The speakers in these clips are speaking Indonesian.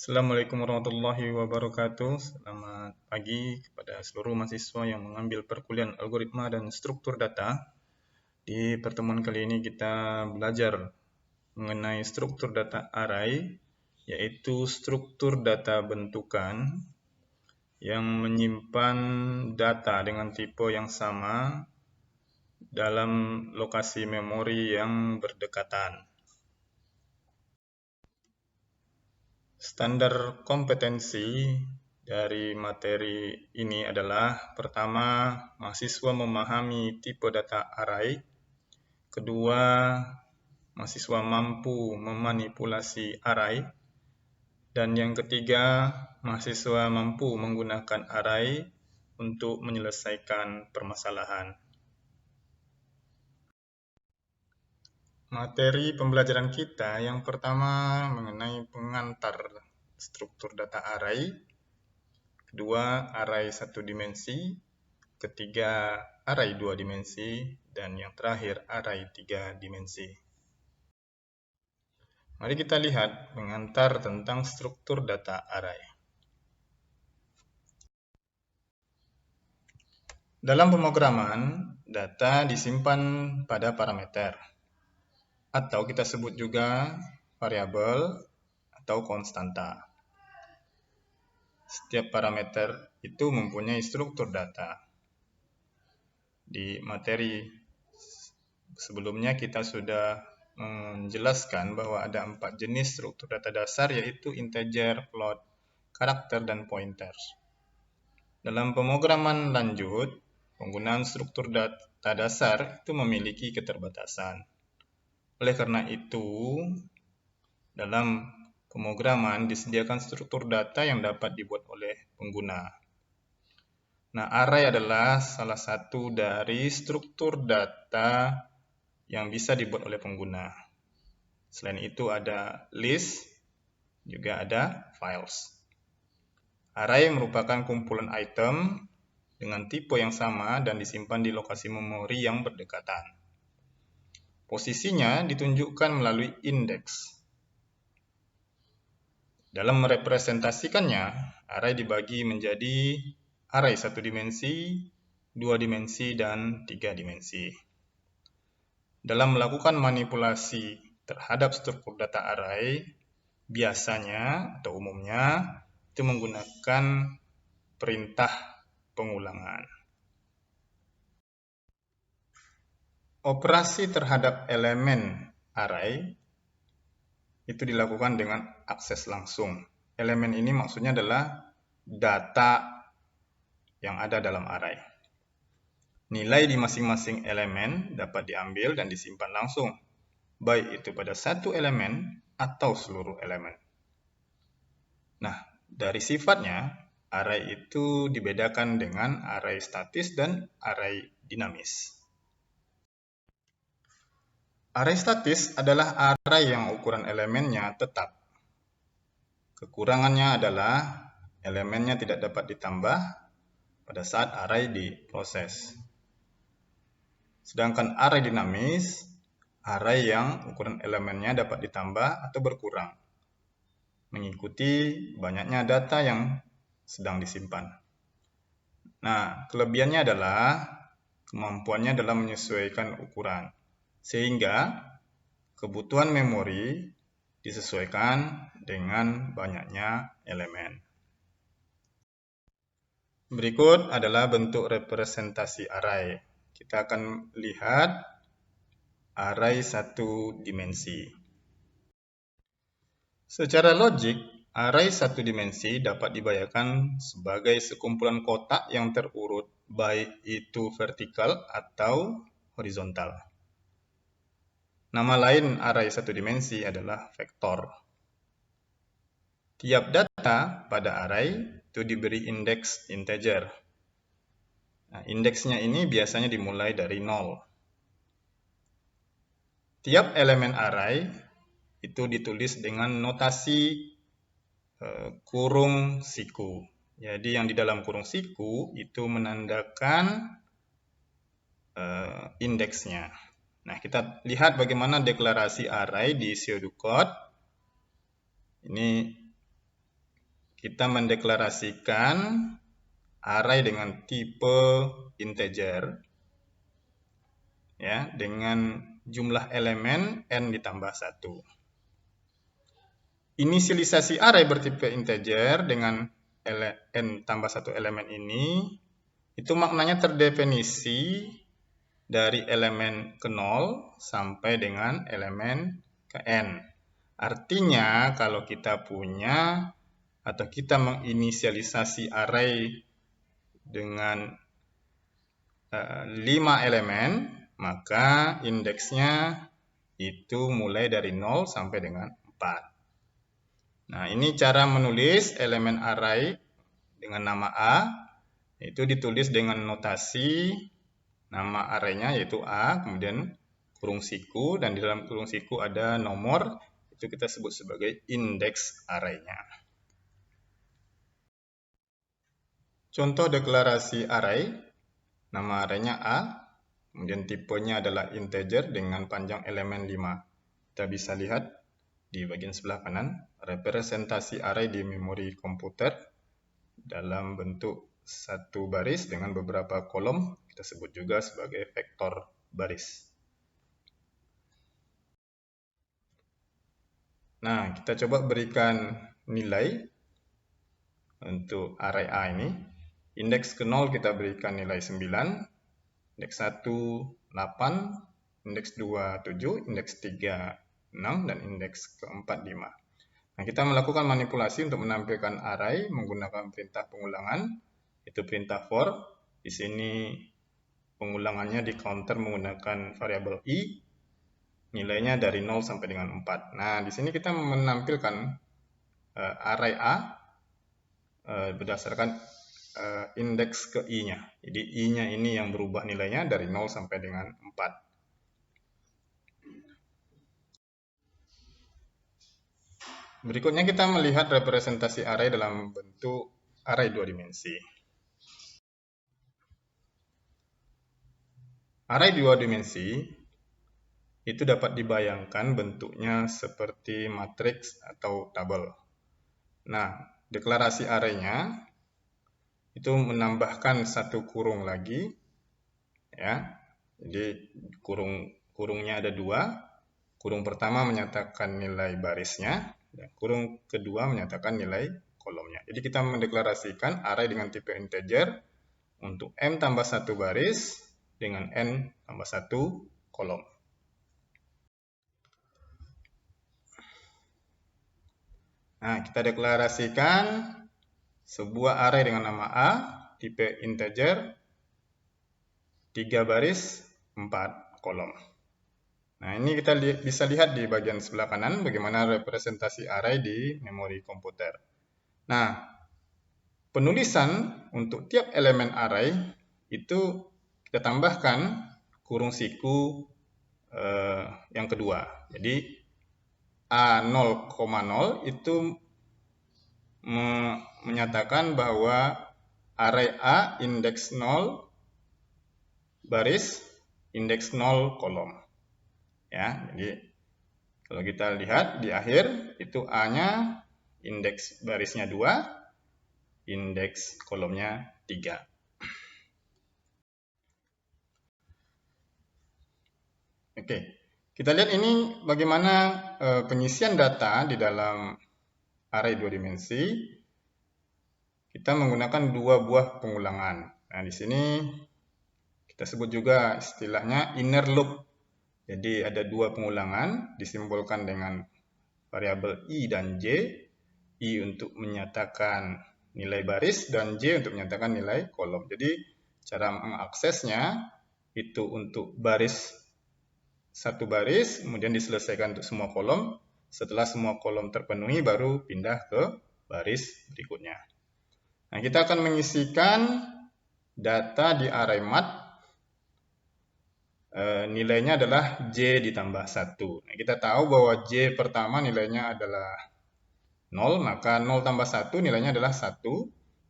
Assalamualaikum warahmatullahi wabarakatuh. Selamat pagi kepada seluruh mahasiswa yang mengambil perkuliahan algoritma dan struktur data. Di pertemuan kali ini kita belajar mengenai struktur data array, yaitu struktur data bentukan yang menyimpan data dengan tipe yang sama dalam lokasi memori yang berdekatan. Standar kompetensi dari materi ini adalah pertama, mahasiswa memahami tipe data array. Kedua, mahasiswa mampu memanipulasi array. Dan yang ketiga, mahasiswa mampu menggunakan array untuk menyelesaikan permasalahan. Materi pembelajaran kita yang pertama mengenai pengantar struktur data array, kedua array satu dimensi, ketiga array dua dimensi, dan yang terakhir array tiga dimensi. Mari kita lihat pengantar tentang struktur data array. Dalam pemrograman, data disimpan pada parameter, atau kita sebut juga variabel atau konstanta. Setiap parameter itu mempunyai struktur data. Di materi sebelumnya kita sudah menjelaskan bahwa ada 4 jenis struktur data dasar, yaitu integer, float, karakter, dan pointers. Dalam pemrograman lanjut, penggunaan struktur data dasar itu memiliki keterbatasan. Oleh karena itu, dalam pemrograman disediakan struktur data yang dapat dibuat oleh pengguna. Nah, array adalah salah satu dari struktur data yang bisa dibuat oleh pengguna. Selain itu ada list, juga ada files. Array merupakan kumpulan item dengan tipe yang sama dan disimpan di lokasi memori yang berdekatan. Posisinya ditunjukkan melalui indeks. Dalam merepresentasikannya, array dibagi menjadi array satu dimensi, dua dimensi, dan tiga dimensi. Dalam melakukan manipulasi terhadap struktur data array, biasanya atau umumnya itu menggunakan perintah pengulangan. Operasi terhadap elemen array itu dilakukan dengan akses langsung. Elemen ini maksudnya adalah data yang ada dalam array. Nilai di masing-masing elemen dapat diambil dan disimpan langsung, baik itu pada satu elemen atau seluruh elemen. Nah, dari sifatnya, array itu dibedakan dengan array statis dan array dinamis. Array statis adalah array yang ukuran elemennya tetap. Kekurangannya adalah elemennya tidak dapat ditambah pada saat array diproses. Sedangkan array dinamis, array yang ukuran elemennya dapat ditambah atau berkurang, mengikuti banyaknya data yang sedang disimpan. Nah, kelebihannya adalah kemampuannya dalam menyesuaikan ukuran, sehingga kebutuhan memori disesuaikan dengan banyaknya elemen. Berikut adalah bentuk representasi array. Kita akan lihat array satu dimensi. Secara logik, array satu dimensi dapat dibayangkan sebagai sekumpulan kotak yang terurut, baik itu vertikal atau horizontal. Nama lain array satu dimensi adalah vektor. Tiap data pada array itu diberi indeks integer. Nah, indeksnya ini biasanya dimulai dari 0. Tiap elemen array itu ditulis dengan notasi kurung siku. Jadi yang di dalam kurung siku itu menandakan indeksnya. Nah, kita lihat bagaimana deklarasi array di pseudocode. Ini kita mendeklarasikan array dengan tipe integer, ya, dengan jumlah elemen n ditambah 1. Inisialisasi array bertipe integer dengan n tambah 1 elemen ini, itu maknanya terdefinisi dari elemen ke 0 sampai dengan elemen ke n. Artinya kalau kita punya atau kita menginisialisasi array dengan 5 elemen, maka indeksnya itu mulai dari 0 sampai dengan 4. Nah, ini cara menulis elemen array dengan nama A, itu ditulis dengan notasi nama arraynya yaitu A, kemudian kurung siku, dan di dalam kurung siku ada nomor, itu kita sebut sebagai indeks arraynya. Contoh deklarasi array, nama arraynya A, kemudian tipenya adalah integer dengan panjang elemen 5. Kita bisa lihat di bagian sebelah kanan, representasi array di memori komputer dalam bentuk satu baris dengan beberapa kolom, kita sebut juga sebagai vektor baris. Nah, kita coba berikan nilai untuk array A ini. Indeks ke 0 kita berikan nilai 9, indeks 1 8, indeks 2 7, indeks 3 6, dan indeks keempat 5. Nah, kita melakukan manipulasi untuk menampilkan array menggunakan perintah pengulangan, itu perintah for. Di sini pengulangannya di counter menggunakan variabel i, nilainya dari 0 sampai dengan 4. Nah, di sini kita menampilkan array A berdasarkan indeks ke i-nya. Jadi i-nya ini yang berubah nilainya dari 0 sampai dengan 4. Berikutnya kita melihat representasi array dalam bentuk array 2 dimensi. Array 2 dimensi itu dapat dibayangkan bentuknya seperti matriks atau tabel. Nah, deklarasi arraynya itu menambahkan satu kurung lagi, ya. Jadi kurungnya ada 2. Kurung pertama menyatakan nilai barisnya, dan kurung kedua menyatakan nilai kolomnya. Jadi kita mendeklarasikan array dengan tipe integer untuk m tambah 1 baris dengan n tambah 1 kolom. Nah, kita deklarasikan sebuah array dengan nama A, tipe integer, 3 baris, 4 kolom. Nah, ini kita bisa lihat di bagian sebelah kanan bagaimana representasi array di memori komputer. Nah, penulisan untuk tiap elemen array itu kita tambahkan kurung siku yang kedua. Jadi A0,0 itu menyatakan bahwa array A indeks 0 baris, indeks 0 kolom. Ya, jadi kalau kita lihat di akhir itu A-nya indeks barisnya 2, indeks kolomnya 3. Oke, kita lihat ini bagaimana pengisian data di dalam array 2 dimensi. Kita menggunakan 2 buah pengulangan. Nah, di sini kita sebut juga istilahnya inner loop. Jadi ada 2 pengulangan disimbolkan dengan variabel i dan j. I untuk menyatakan nilai baris dan j untuk menyatakan nilai kolom. Jadi cara mengaksesnya itu untuk baris satu baris, kemudian diselesaikan untuk semua kolom. Setelah semua kolom terpenuhi baru pindah ke baris berikutnya. Nah, kita akan mengisikan data di array math. Nilainya adalah J ditambah 1. Nah, kita tahu bahwa J pertama nilainya adalah 0, maka 0 tambah 1 nilainya adalah 1.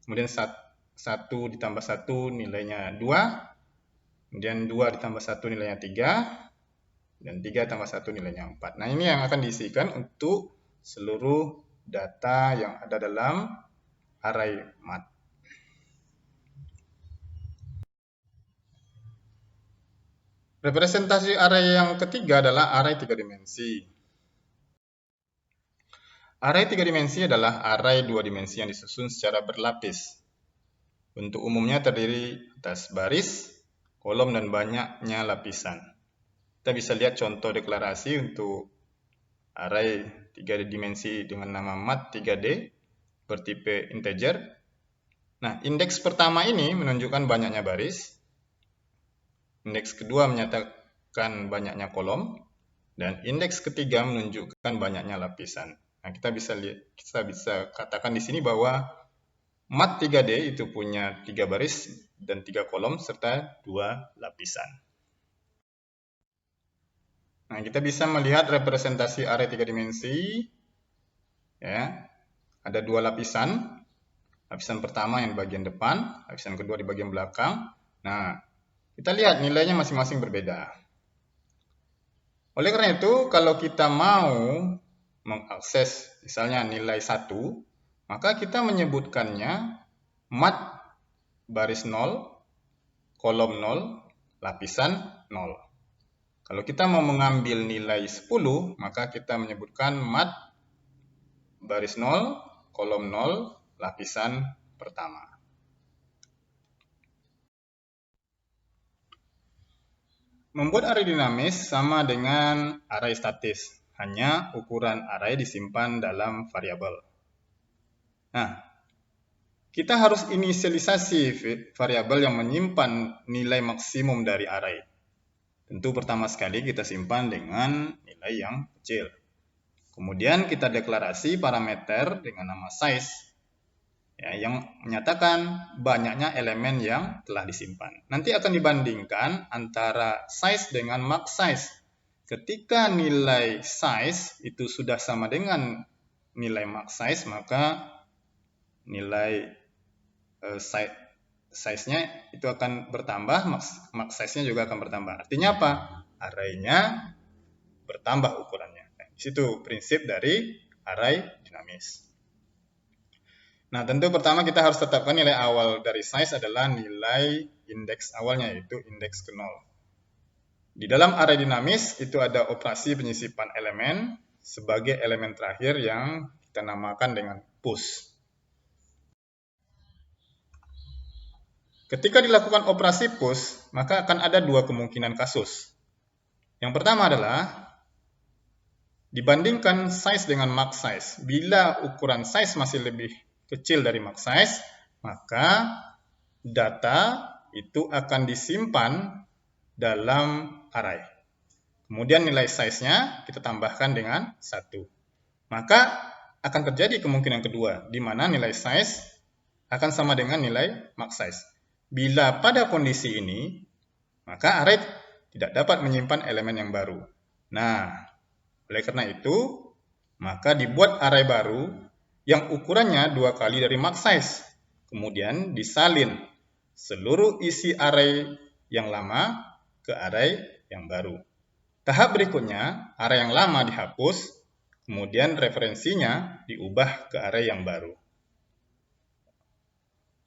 Kemudian 1 ditambah 1 nilainya 2. Kemudian 2 ditambah 1 nilainya 3. Dan 3 tambah 1 nilainya 4. Nah, ini yang akan diisikan untuk seluruh data yang ada dalam array mat. Representasi array yang ketiga adalah array 3 dimensi. Array 3 dimensi adalah array 2 dimensi yang disusun secara berlapis. Bentuk umumnya terdiri atas baris, kolom, dan banyaknya lapisan. Kita bisa lihat contoh deklarasi untuk array 3 dimensi dengan nama mat3d bertipe integer. Nah, indeks pertama ini menunjukkan banyaknya baris. Indeks kedua menyatakan banyaknya kolom. Dan indeks ketiga menunjukkan banyaknya lapisan. Nah, kita bisa katakan di sini bahwa mat3d itu punya 3 baris dan 3 kolom serta 2 lapisan. Nah, kita bisa melihat representasi array 3 dimensi. Ya, ada 2 lapisan. Lapisan pertama yang di bagian depan, lapisan kedua di bagian belakang. Nah, kita lihat nilainya masing-masing berbeda. Oleh karena itu, kalau kita mau mengakses misalnya nilai 1, maka kita menyebutkannya mat baris 0, kolom 0, lapisan 0. Kalau kita mau mengambil nilai 10, maka kita menyebutkan mat baris 0, kolom 0, lapisan pertama. Membuat array dinamis sama dengan array statis, hanya ukuran array disimpan dalam variabel. Nah, kita harus inisialisasi variabel yang menyimpan nilai maksimum dari array. Tentu pertama sekali kita simpan dengan nilai yang kecil. Kemudian kita deklarasi parameter dengan nama size, ya, yang menyatakan banyaknya elemen yang telah disimpan. Nanti akan dibandingkan antara size dengan max size. Ketika nilai size itu sudah sama dengan nilai max size, maka nilai size-nya itu akan bertambah, max size-nya juga akan bertambah. Artinya apa? Array-nya bertambah ukurannya. Nah, di situ prinsip dari array dinamis. Nah, tentu pertama kita harus tetapkan nilai awal dari size adalah nilai indeks awalnya, yaitu indeks ke 0. Di dalam array dinamis itu ada operasi penyisipan elemen sebagai elemen terakhir yang kita namakan dengan push. Ketika dilakukan operasi push, maka akan ada 2 kemungkinan kasus. Yang pertama adalah dibandingkan size dengan max size. Bila ukuran size masih lebih kecil dari max size, maka data itu akan disimpan dalam array. Kemudian nilai size-nya kita tambahkan dengan 1. Maka akan terjadi kemungkinan kedua, di mana nilai size akan sama dengan nilai max size. Bila pada kondisi ini, maka array tidak dapat menyimpan elemen yang baru. Nah, oleh karena itu, maka dibuat array baru yang ukurannya 2 kali dari max size. Kemudian disalin seluruh isi array yang lama ke array yang baru. Tahap berikutnya, array yang lama dihapus, kemudian referensinya diubah ke array yang baru.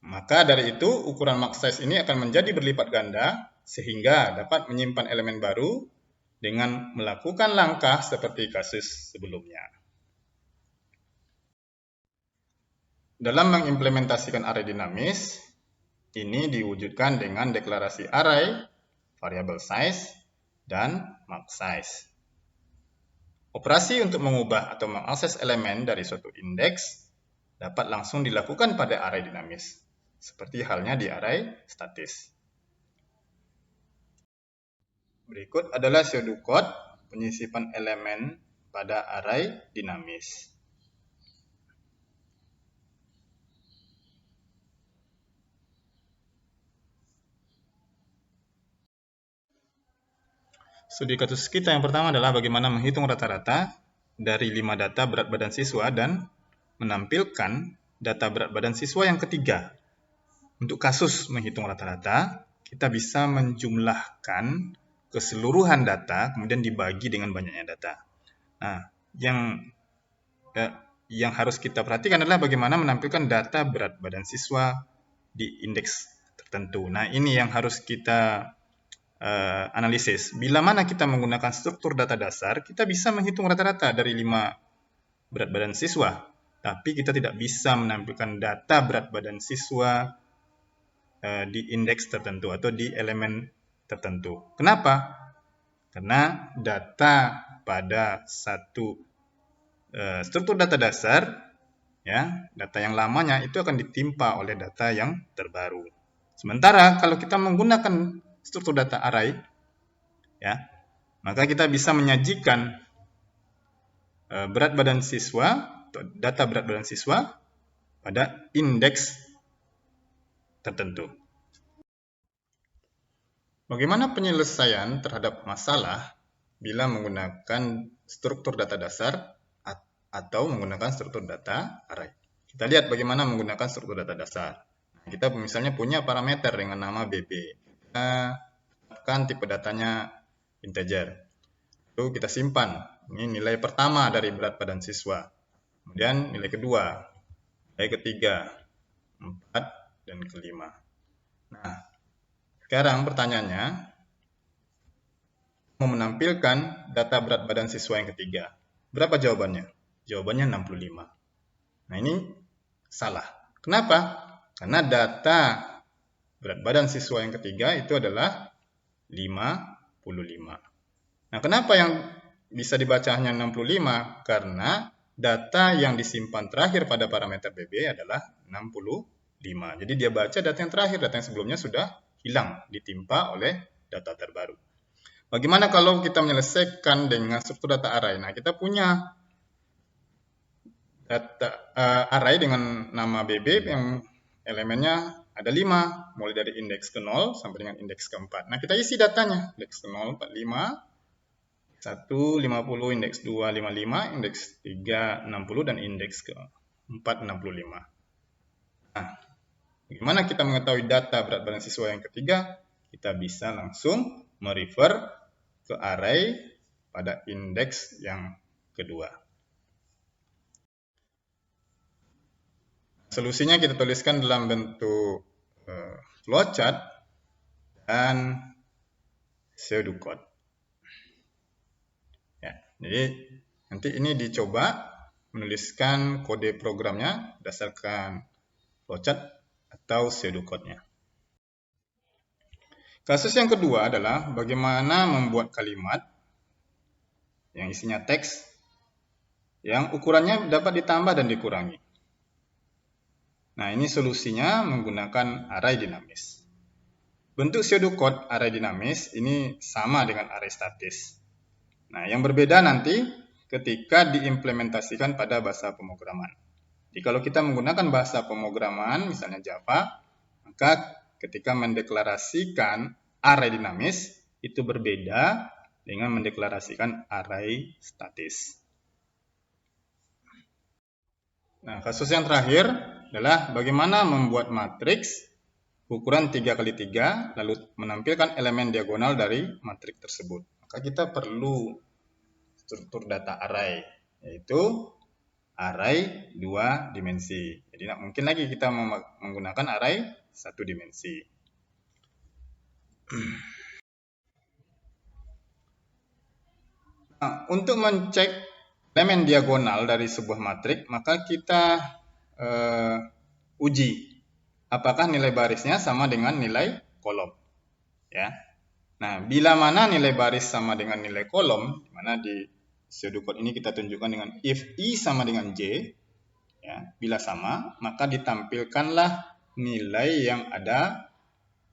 Maka dari itu, ukuran max size ini akan menjadi berlipat ganda, sehingga dapat menyimpan elemen baru dengan melakukan langkah seperti kasus sebelumnya. Dalam mengimplementasikan array dinamis, ini diwujudkan dengan deklarasi array, variabel size, dan max size. Operasi untuk mengubah atau mengakses elemen dari suatu indeks dapat langsung dilakukan pada array dinamis, seperti halnya di array statis. Berikut adalah pseudocode penyisipan elemen pada array dinamis. Studi kasus kita yang pertama adalah bagaimana menghitung rata-rata dari 5 data berat badan siswa dan menampilkan data berat badan siswa yang ketiga. Untuk kasus menghitung rata-rata, kita bisa menjumlahkan keseluruhan data, kemudian dibagi dengan banyaknya data. Nah, yang yang harus kita perhatikan adalah bagaimana menampilkan data berat badan siswa di indeks tertentu. Nah, ini yang harus kita analisis. Bila mana kita menggunakan struktur data dasar, kita bisa menghitung rata-rata dari 5 berat badan siswa, tapi kita tidak bisa menampilkan data berat badan siswa di indeks tertentu atau di elemen tertentu. Kenapa? Karena data pada satu struktur data dasar, ya, data yang lamanya itu akan ditimpa oleh data yang terbaru. Sementara kalau kita menggunakan struktur data array, ya, maka kita bisa menyajikan berat badan siswa atau data berat badan siswa pada indeks tertentu. Bagaimana penyelesaian terhadap masalah bila menggunakan struktur data dasar atau menggunakan struktur data array? Kita lihat bagaimana menggunakan struktur data dasar. Kita misalnya punya parameter dengan nama BB. Kita tetapkan tipe datanya integer. Lalu kita simpan. Ini nilai pertama dari berat badan siswa. Kemudian nilai kedua, nilai ketiga, 4, dan kelima. Nah, sekarang pertanyaannya, mau menampilkan data berat badan siswa yang ketiga. Berapa jawabannya? Jawabannya 65. Nah, ini salah. Kenapa? Karena data berat badan siswa yang ketiga itu adalah 55. Nah, kenapa yang bisa dibaca hanya 65? Karena data yang disimpan terakhir pada parameter BB adalah 65. Jadi dia baca data yang terakhir, data yang sebelumnya sudah hilang, ditimpa oleh data terbaru. Bagaimana kalau kita menyelesaikan dengan struktur data array? Nah, kita punya data array dengan nama BB yang elemennya ada 5, mulai dari indeks ke 0 sampai dengan indeks ke 4. Nah, kita isi datanya. Indeks ke 0, 45, 1, 50, indeks 2, 55, indeks 3, 60, dan indeks ke 4, 65. Nah, bagaimana kita mengetahui data berat badan siswa yang ketiga? Kita bisa langsung merefer ke array pada indeks yang kedua. Solusinya kita tuliskan dalam bentuk flowchart dan pseudocode. Ya, jadi nanti ini dicoba menuliskan kode programnya berdasarkan flowchart atau pseudocode-nya. Kasus yang kedua adalah bagaimana membuat kalimat yang isinya teks yang ukurannya dapat ditambah dan dikurangi. Nah, ini solusinya menggunakan array dinamis. Bentuk pseudocode array dinamis ini sama dengan array statis. Nah, yang berbeda nanti ketika diimplementasikan pada bahasa pemrograman. Jadi kalau kita menggunakan bahasa pemrograman, misalnya Java, maka ketika mendeklarasikan array dinamis, itu berbeda dengan mendeklarasikan array statis. Nah, kasus yang terakhir adalah bagaimana membuat matriks ukuran 3x3 lalu menampilkan elemen diagonal dari matriks tersebut. Maka kita perlu struktur data array, yaitu array 2 dimensi. Jadi tidak mungkin lagi kita menggunakan array 1 dimensi. Nah, untuk mencek elemen diagonal dari sebuah matriks, maka kita uji apakah nilai barisnya sama dengan nilai kolom. Ya. Nah, bila mana nilai baris sama dengan nilai kolom, di mana di pseudocode ini kita tunjukkan dengan if i sama dengan j, ya, bila sama, maka ditampilkanlah nilai yang ada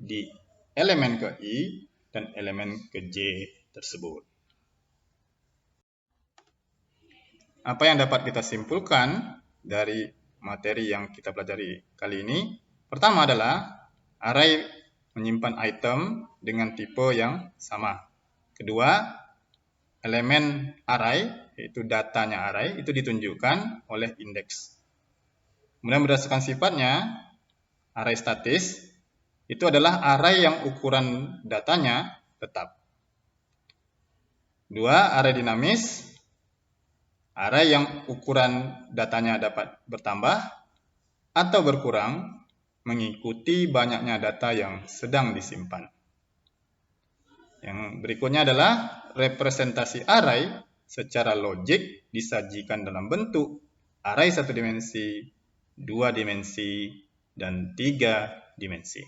di elemen ke i dan elemen ke j tersebut. Apa yang dapat kita simpulkan dari materi yang kita pelajari kali ini? Pertama adalah array menyimpan item dengan tipe yang sama. Kedua, elemen array, yaitu datanya array, itu ditunjukkan oleh indeks. Kemudian berdasarkan sifatnya, array statis, itu adalah array yang ukuran datanya tetap. Dua, array dinamis, Array yang ukuran datanya dapat bertambah atau berkurang mengikuti banyaknya data yang sedang disimpan. Yang berikutnya adalah representasi array secara logik disajikan dalam bentuk array 1 dimensi, 2 dimensi, dan 3 dimensi.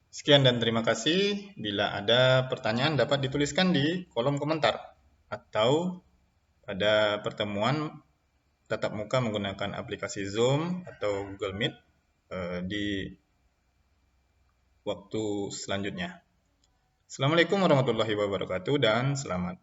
Sekian dan terima kasih. Bila ada pertanyaan dapat dituliskan di kolom komentar atau pada pertemuan tatap muka menggunakan aplikasi Zoom atau Google Meet di waktu selanjutnya. Assalamualaikum warahmatullahi wabarakatuh dan selamat